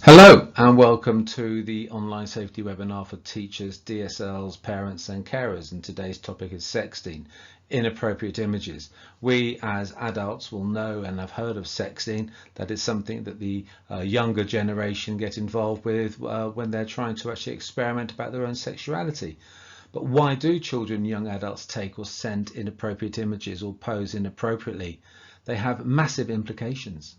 Hello and welcome to the online safety webinar for teachers, DSLs, parents and carers, and today's topic is sexting, inappropriate images. We as adults will know and have heard of sexting, that it's something that the younger generation get involved with when they're trying to actually experiment about their own sexuality. But why do children and young adults take or send inappropriate images or pose inappropriately? They have massive implications.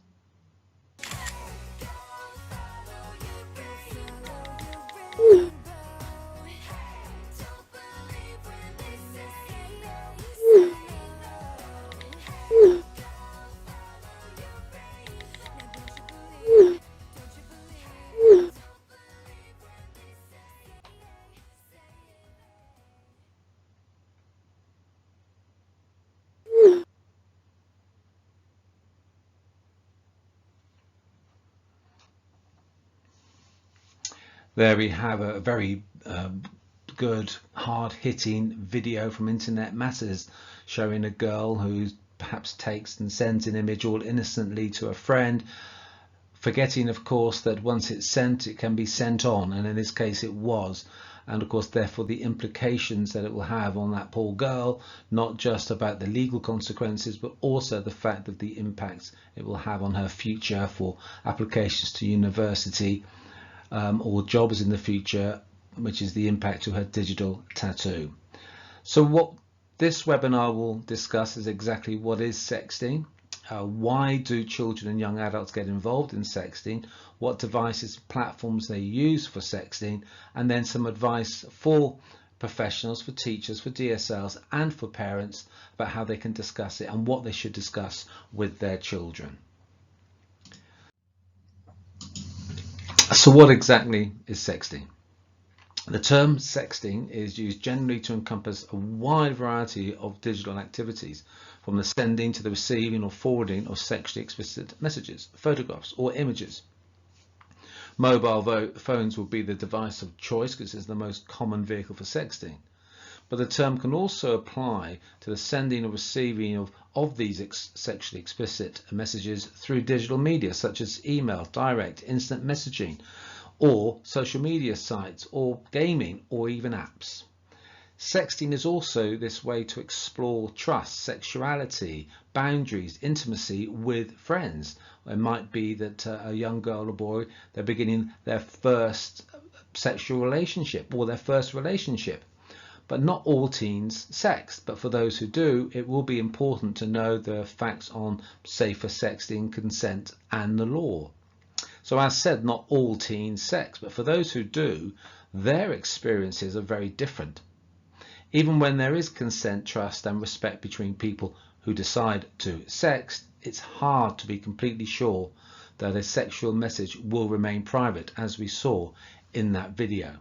There we have a very good hard-hitting video from Internet Matters showing a girl who perhaps takes and sends an image all innocently to a friend, forgetting of course that once it's sent it can be sent on, and in this case it was, and of course therefore the implications that it will have on that poor girl, not just about the legal consequences but also the fact that the impacts it will have on her future for applications to university or jobs in the future, which is the impact to her digital tattoo. So what this webinar will discuss is exactly what is sexting, why do children and young adults get involved in sexting, what devices and platforms they use for sexting, and then some advice for professionals, for teachers, for DSLs and for parents about how they can discuss it and what they should discuss with their children. So what exactly is sexting? The term sexting is used generally to encompass a wide variety of digital activities, from the sending to the receiving or forwarding of sexually explicit messages, photographs or images. Mobile phones will be the device of choice because it's the most common vehicle for sexting. But the term can also apply to the sending or receiving of these sexually explicit messages through digital media such as email, direct, instant messaging, or social media sites, or gaming, or even apps. Sexting is also this way to explore trust, sexuality, boundaries, intimacy with friends. It might be that a young girl or boy, they're beginning their first sexual relationship or their first relationship. But not all teens sext, but for those who do, it will be important to know the facts on safer sexting, consent and the law. So as said, not all teens sext, but for those who do, their experiences are very different. Even when there is consent, trust and respect between people who decide to sext, it's hard to be completely sure that a sexual message will remain private, as we saw in that video.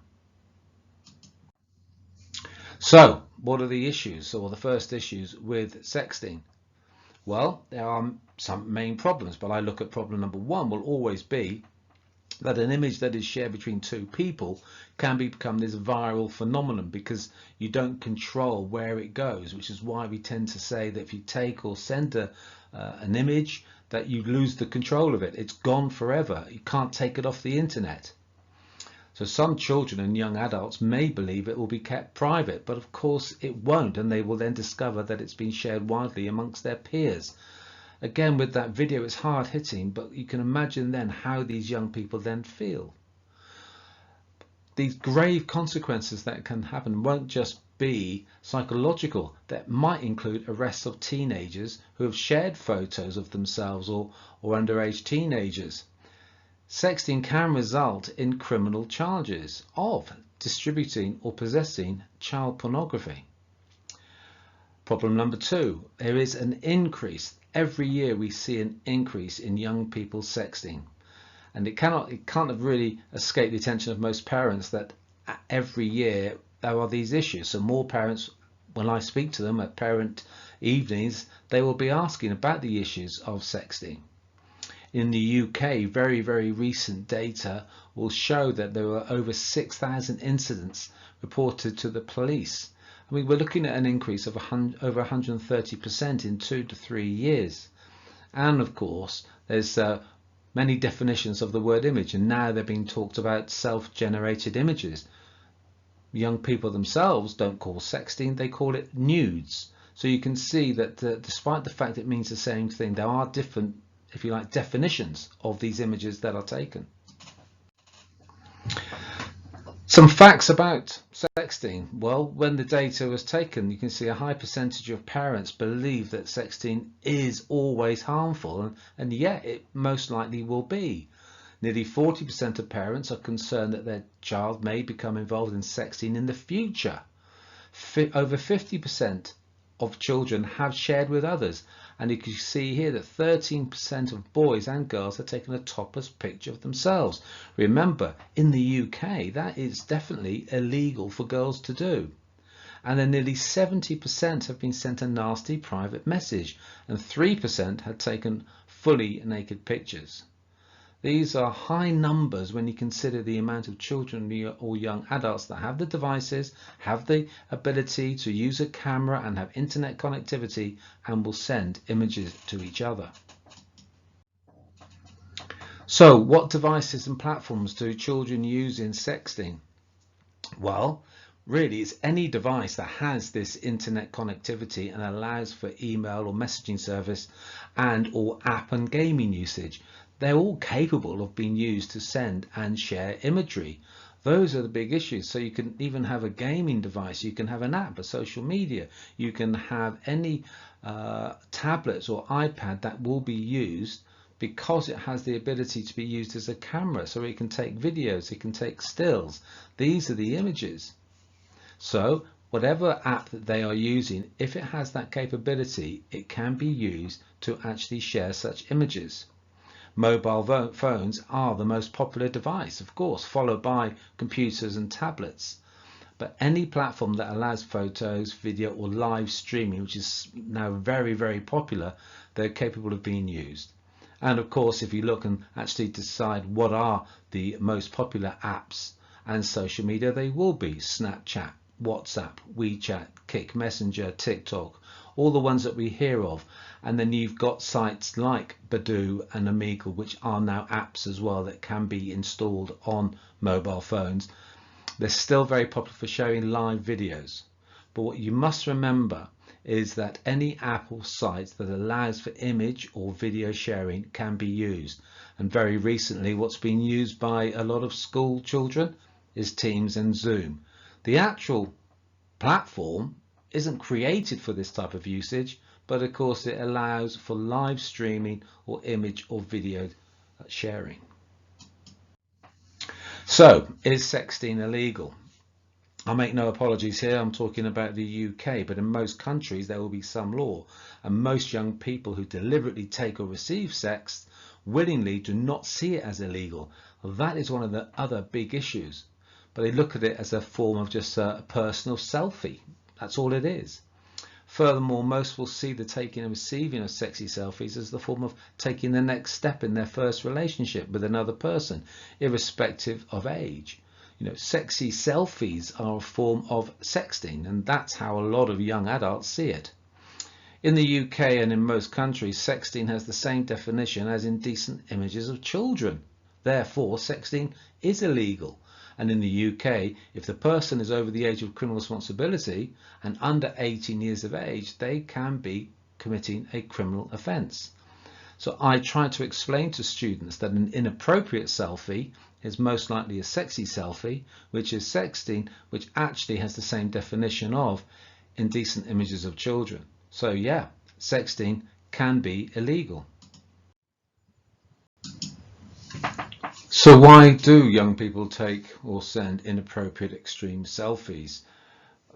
So what are the issues, or the first issues with sexting? Well, there are some main problems, but I look at problem number one will always be that an image that is shared between two people can become this viral phenomenon because you don't control where it goes, which is why we tend to say that if you take or send an image, that you lose the control of it. It's gone forever. You can't take it off the internet. So some children and young adults may believe it will be kept private, but of course it won't, and they will then discover that it's been shared widely amongst their peers. Again, with that video, it's hard hitting, but you can imagine then how these young people then feel. These grave consequences that can happen won't just be psychological. That might include arrests of teenagers who have shared photos of themselves or underage teenagers. Sexting can result in criminal charges of distributing or possessing child pornography. Problem number two, there is an increase. Every year we see an increase in young people sexting, and it can't have really escaped the attention of most parents that every year there are these issues. So more parents, when I speak to them at parent evenings, they will be asking about the issues of sexting. In the UK, very recent data will show that there were over 6,000 incidents reported to the police. I mean, we're looking at an increase of over 130% in 2 to 3 years. And of course, there's many definitions of the word image, and now they're being talked about self-generated images. Young people themselves don't call sexting, they call it nudes. So you can see that despite the fact it means the same thing, there are different, if you like, definitions of these images that are taken. Some facts about sexting. Well, when the data was taken, you can see a high percentage of parents believe that sexting is always harmful, and yet it most likely will be. Nearly 40% of parents are concerned that their child may become involved in sexting in the future. Over 50% of children have shared with others, and you can see here that 13% of boys and girls have taken a topless picture of themselves. Remember, in the UK, that is definitely illegal for girls to do. And then nearly 70% have been sent a nasty private message, and 3% had taken fully naked pictures. These are high numbers when you consider the amount of children or young adults that have the devices, have the ability to use a camera and have internet connectivity, and will send images to each other. So what devices and platforms do children use in sexting? Well, really it's any device that has this internet connectivity and allows for email or messaging service and or app and gaming usage. They're all capable of being used to send and share imagery. Those are the big issues. So you can even have a gaming device, you can have an app, a social media, you can have any tablets or iPad that will be used because it has the ability to be used as a camera, so it can take videos, it can take stills. These are the images. So whatever app that they are using, if it has that capability, it can be used to actually share such images. Mobile phones are the most popular device, of course, followed by computers and tablets. But any platform that allows photos, video or live streaming, which is now very, very popular, they're capable of being used. And of course, if you look and actually decide what are the most popular apps and social media, they will be Snapchat, WhatsApp, WeChat, Kik Messenger, TikTok, all the ones that we hear of. And then you've got sites like Badoo and Omegle, which are now apps as well that can be installed on mobile phones. They're still very popular for sharing live videos. But what you must remember is that any app or site that allows for image or video sharing can be used. And very recently, what's been used by a lot of school children is Teams and Zoom. The actual platform isn't created for this type of usage, but of course it allows for live streaming or image or video sharing. So, is sexting illegal? I make no apologies here, I'm talking about the UK, but in most countries there will be some law, and most young people who deliberately take or receive sex willingly do not see it as illegal. That is one of the other big issues, but they look at it as a form of just a personal selfie. That's all it is. Furthermore, most will see the taking and receiving of sexy selfies as the form of taking the next step in their first relationship with another person, irrespective of age. You know, sexy selfies are a form of sexting, and that's how a lot of young adults see it. In the UK and in most countries, sexting has the same definition as indecent images of children. Therefore, sexting is illegal. And in the UK, if the person is over the age of criminal responsibility and under 18 years of age, they can be committing a criminal offence. So I try to explain to students that an inappropriate selfie is most likely a sexy selfie, which is sexting, which actually has the same definition of indecent images of children. So yeah, sexting can be illegal. So why do young people take or send inappropriate extreme selfies?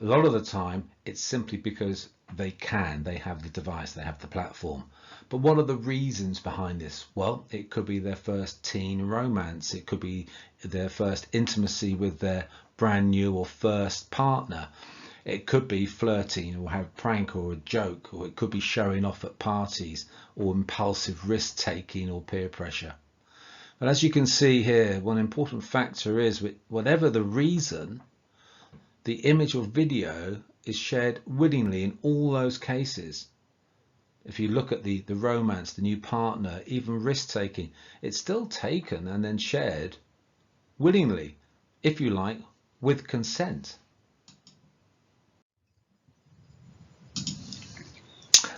A lot of the time it's simply because they have the device, they have the platform. But what are the reasons behind this? Well, it could be their first teen romance, it could be their first intimacy with their brand new or first partner, it could be flirting or have a prank or a joke, or it could be showing off at parties or impulsive risk taking or peer pressure. But as you can see here, one important factor is whatever the reason, the image or video is shared willingly in all those cases. if you look at the romance, the new partner, even risk taking, it's still taken and then shared willingly, if you like, with consent.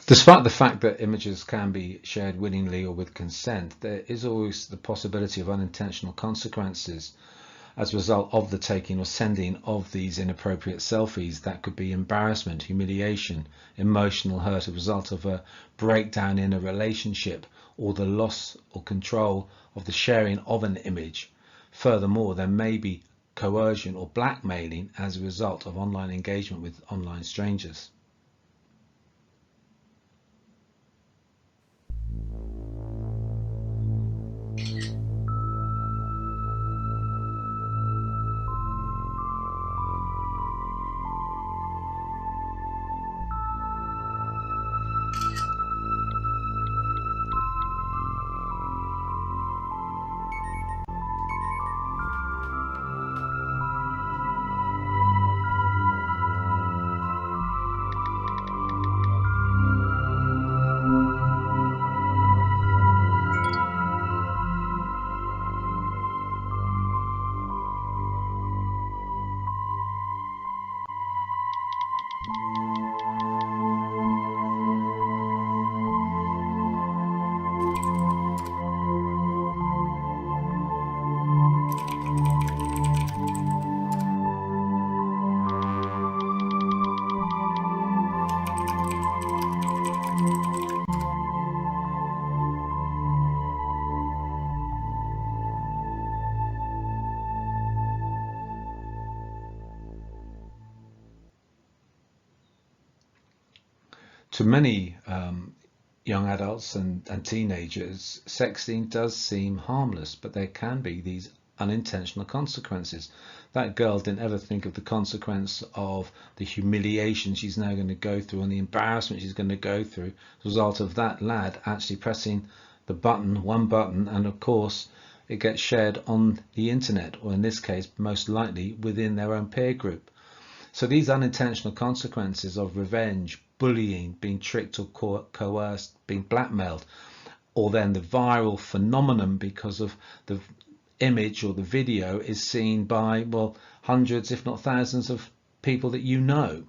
Despite the fact that images can be shared willingly or with consent, there is always the possibility of unintentional consequences as a result of the taking or sending of these inappropriate selfies. That could be embarrassment, humiliation, emotional hurt as a result of a breakdown in a relationship, or the loss or control of the sharing of an image. Furthermore, there may be coercion or blackmailing as a result of online engagement with online strangers. To many young adults and teenagers, sexting does seem harmless, but there can be these unintentional consequences. That girl didn't ever think of the consequence of the humiliation she's now going to go through and the embarrassment she's going to go through as a result of that lad actually pressing the button, one button, and of course it gets shared on the internet, or in this case most likely within their own peer group. So these unintentional consequences of revenge, bullying, being tricked or coerced, being blackmailed, or then the viral phenomenon because of the image or the video is seen by, well, hundreds if not thousands of people that you know.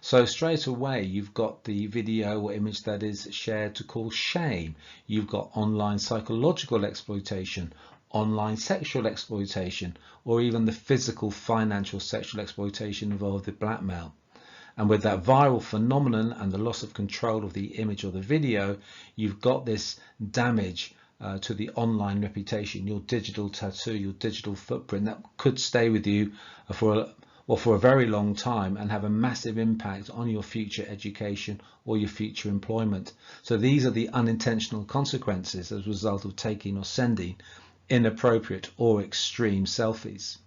So straight away you've got the video or image that is shared to cause shame. You've got online psychological exploitation, online sexual exploitation, or even the physical, financial, sexual exploitation involved with blackmail. And with that viral phenomenon and the loss of control of the image or the video, you've got this damage to the online reputation, your digital tattoo, your digital footprint that could stay with you for a very long time and have a massive impact on your future education or your future employment. So these are the unintentional consequences as a result of taking or sending inappropriate or extreme selfies.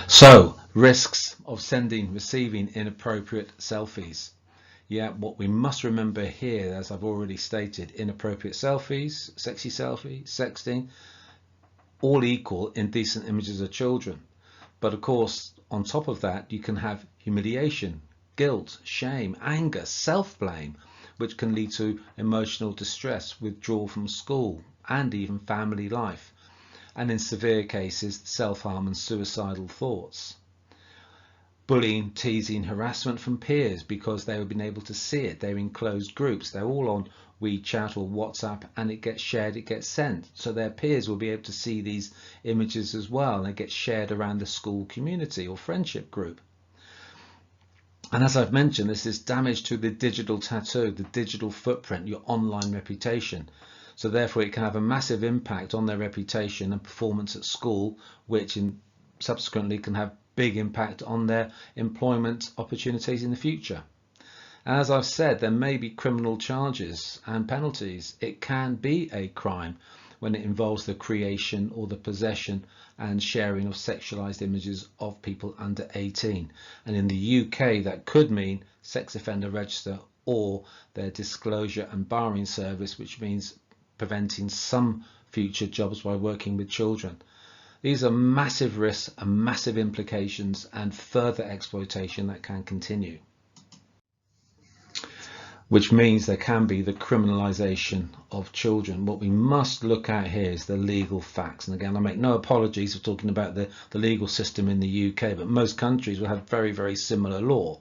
So, risks of sending, receiving inappropriate selfies. Yeah, what we must remember here, as I've already stated, inappropriate selfies, sexy selfie, sexting, all equal indecent images of children. But of course, on top of that, you can have humiliation, guilt, shame, anger, self-blame, which can lead to emotional distress, withdrawal from school, and even family life. And in severe cases, self-harm and suicidal thoughts. Bullying, teasing, harassment from peers because they have been able to see it. They're in closed groups. They're all on WeChat or WhatsApp, and it gets shared, it gets sent. So their peers will be able to see these images as well, and it gets shared around the school community or friendship group. And as I've mentioned, this is damage to the digital tattoo, the digital footprint, your online reputation. So therefore it can have a massive impact on their reputation and performance at school, which subsequently can have big impact on their employment opportunities in the future. And as I've said, there may be criminal charges and penalties. It can be a crime when it involves the creation or the possession and sharing of sexualized images of people under 18. And in the UK, that could mean sex offender register or their disclosure and barring service, which means preventing some future jobs by working with children. These are massive risks and massive implications and further exploitation that can continue. which means there can be the criminalisation of children. What we must look at here is the legal facts. And again, I make no apologies for talking about the legal system in the UK, but most countries will have very, very similar law.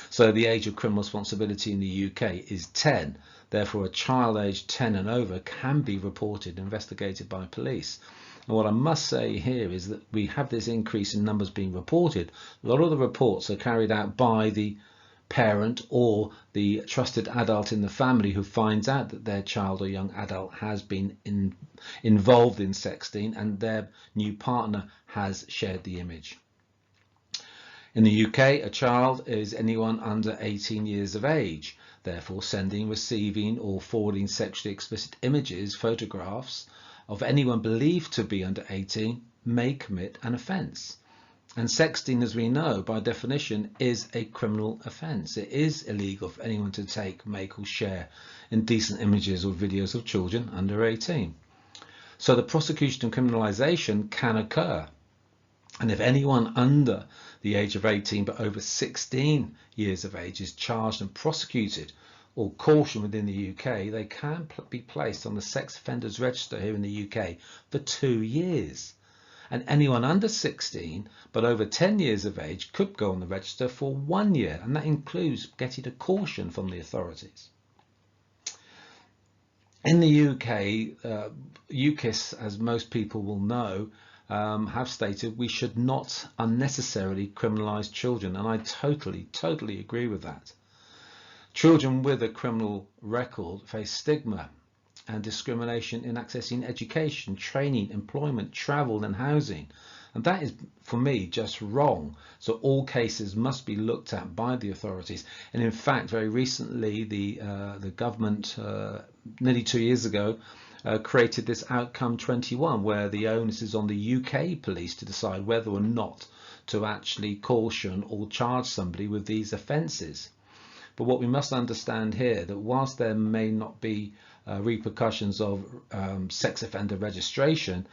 So the age of criminal responsibility in the UK is 10. Therefore, a child aged 10 and over can be reported and investigated by police. And what I must say here is that we have this increase in numbers being reported. A lot of the reports are carried out by the parent or the trusted adult in the family who finds out that their child or young adult has been involved in sexting and their new partner has shared the image. In the UK, a child is anyone under 18 years of age. Therefore, sending, receiving or forwarding sexually explicit images, photographs of anyone believed to be under 18 may commit an offence. And sexting, as we know, by definition, is a criminal offence. It is illegal for anyone to take, make or share indecent images or videos of children under 18. So the prosecution and criminalisation can occur. And if anyone under the age of 18 but over 16 years of age is charged and prosecuted or cautioned within the UK, they can be placed on the sex offenders register here in the UK for 2 years. And anyone under 16 but over 10 years of age could go on the register for 1 year, and that includes getting a caution from the authorities. In the UK, UKIS, as most people will know, have stated we should not unnecessarily criminalise children, and I totally agree with that. Children with a criminal record face stigma and discrimination in accessing education, training, employment, travel and housing. And that is, for me, just wrong. So all cases must be looked at by the authorities. And in fact, very recently, the government, nearly 2 years ago, created this Outcome 21, where the onus is on the UK police to decide whether or not to actually caution or charge somebody with these offences. But what we must understand here, that whilst there may not be repercussions of sex offender registration,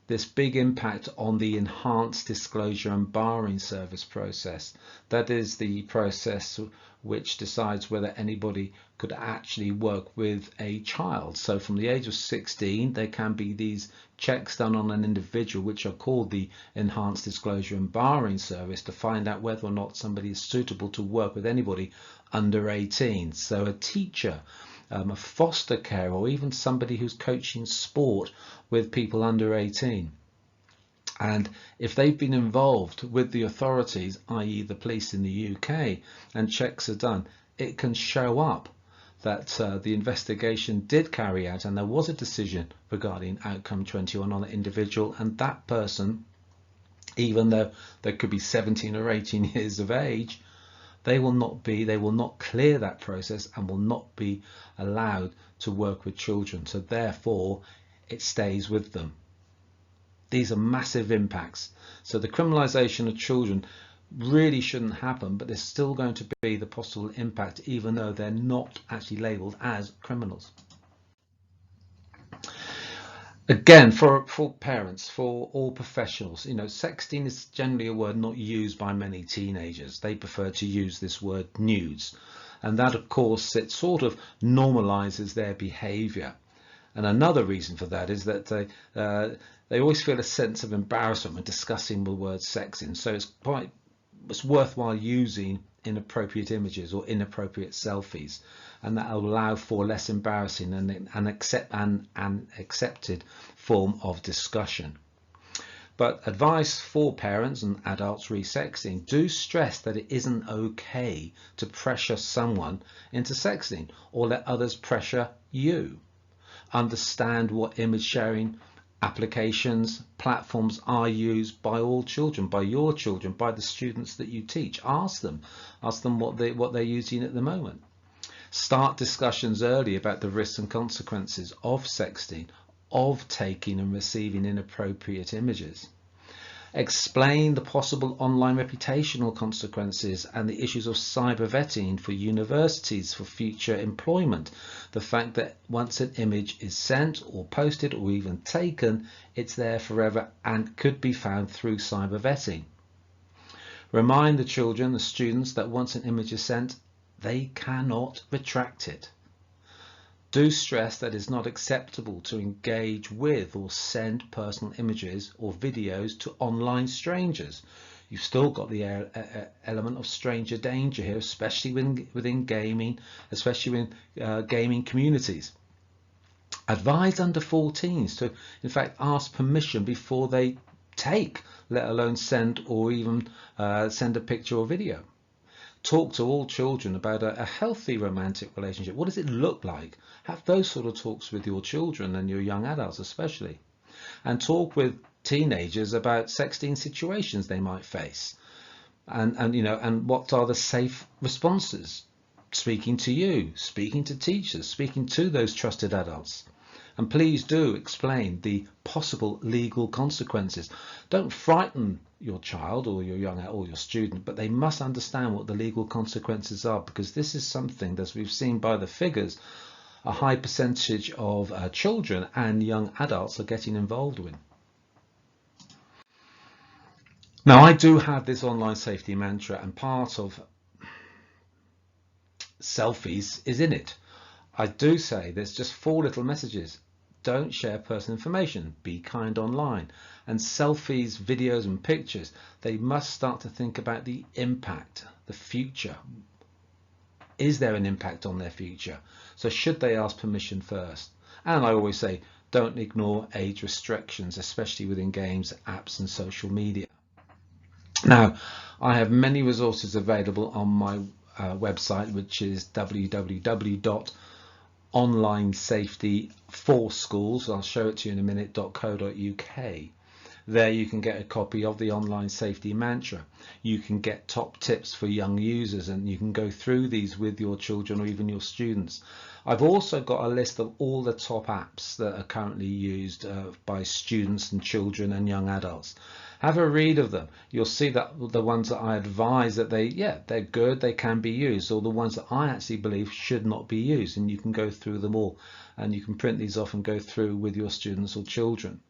this big impact on the enhanced disclosure and barring service process. That is the process which decides whether anybody could actually work with a child. So from the age of 16, there can be these checks done on an individual, which are called the enhanced disclosure and barring service, to find out whether or not somebody is suitable to work with anybody under 18. So a teacher, a foster care, or even somebody who's coaching sport with people under 18. And if they've been involved with the authorities, i.e. the police in the UK, and checks are done, it can show up that the investigation did carry out and there was a decision regarding Outcome 21 on an individual, and that person, even though they could be 17 or 18 years of age, they will not clear that process and will not be allowed to work with children. So therefore, it stays with them. These are massive impacts. So the criminalisation of children really shouldn't happen, but there's still going to be the possible impact, even though they're not actually labelled as criminals. Again, for parents, for all professionals, sexting is generally a word not used by many teenagers. They prefer to use this word nudes. And that, of course, it sort of normalizes their behavior. And another reason for that is that they always feel a sense of embarrassment when discussing the word sexting. So it's worthwhile using inappropriate images or inappropriate selfies, and that will allow for less embarrassing and an accepted form of discussion. But advice for parents and adults re-sexting do stress that it isn't okay to pressure someone into sexting or let others pressure you. Understand what image sharing applications, platforms are used by all children, by your children, by the students that you teach. Ask them what they're using at the moment. Start discussions early about the risks and consequences of sexting, of taking and receiving inappropriate images. Explain the possible online reputational consequences and the issues of cyber vetting for universities for future employment. The fact that once an image is sent or posted or even taken, it's there forever and could be found through cyber vetting. Remind the children, the students, that once an image is sent, they cannot retract it. Do stress that it's not acceptable to engage with or send personal images or videos to online strangers. You've still got the element of stranger danger here, especially within gaming, especially in gaming communities. Advise under 14s to, in fact, ask permission before they take, let alone send or even send a picture or video. Talk to all children about a healthy romantic relationship. What does it look like? Have those sort of talks with your children and your young adults especially. And talk with teenagers about sexting situations they might face. And what are the safe responses? Speaking to you, speaking to teachers, speaking to those trusted adults. And please do explain the possible legal consequences. Don't frighten your child or your young or your student, but they must understand what the legal consequences are, because this is something that we've seen by the figures a high percentage of children and young adults are getting involved with. Now, I do have this online safety mantra, and part of selfies is in it. I do say there's just 4 little messages. Don't share personal information. Be kind online. And selfies, videos and pictures, they must start to think about the impact, the future. Is there an impact on their future? So should they ask permission first? And I always say, don't ignore age restrictions, especially within games, apps and social media. Now, I have many resources available on my website, which is www.onlinesafety4schools. I'll show it to you in a minute.co.uk. There you can get a copy of the online safety mantra. You can get top tips for young users, and you can go through these with your children or even your students. I've also got a list of all the top apps that are currently used by students and children and young adults. Have a read of them. You'll see that the ones that I advise that they're good, they can be used, or the ones that I actually believe should not be used, and you can go through them all, and you can print these off and go through with your students or children.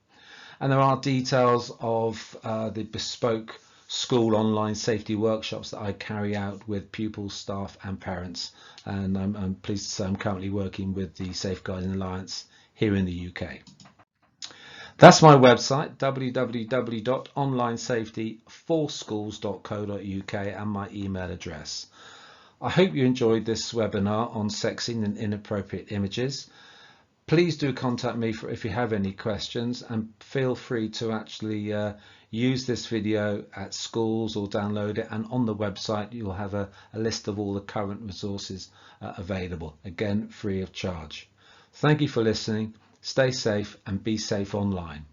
And there are details of the bespoke school online safety workshops that I carry out with pupils, staff and parents, and I'm pleased to say I'm currently working with the Safeguarding Alliance here in the UK. That's my website, www.onlinesafety4schools.co.uk, and my email address. I hope you enjoyed this webinar on sexting and inappropriate images. Please do contact me if you have any questions, and feel free to actually use this video at schools or download it, and on the website you'll have a list of all the current resources available, again free of charge. Thank you for listening. Stay safe and be safe online.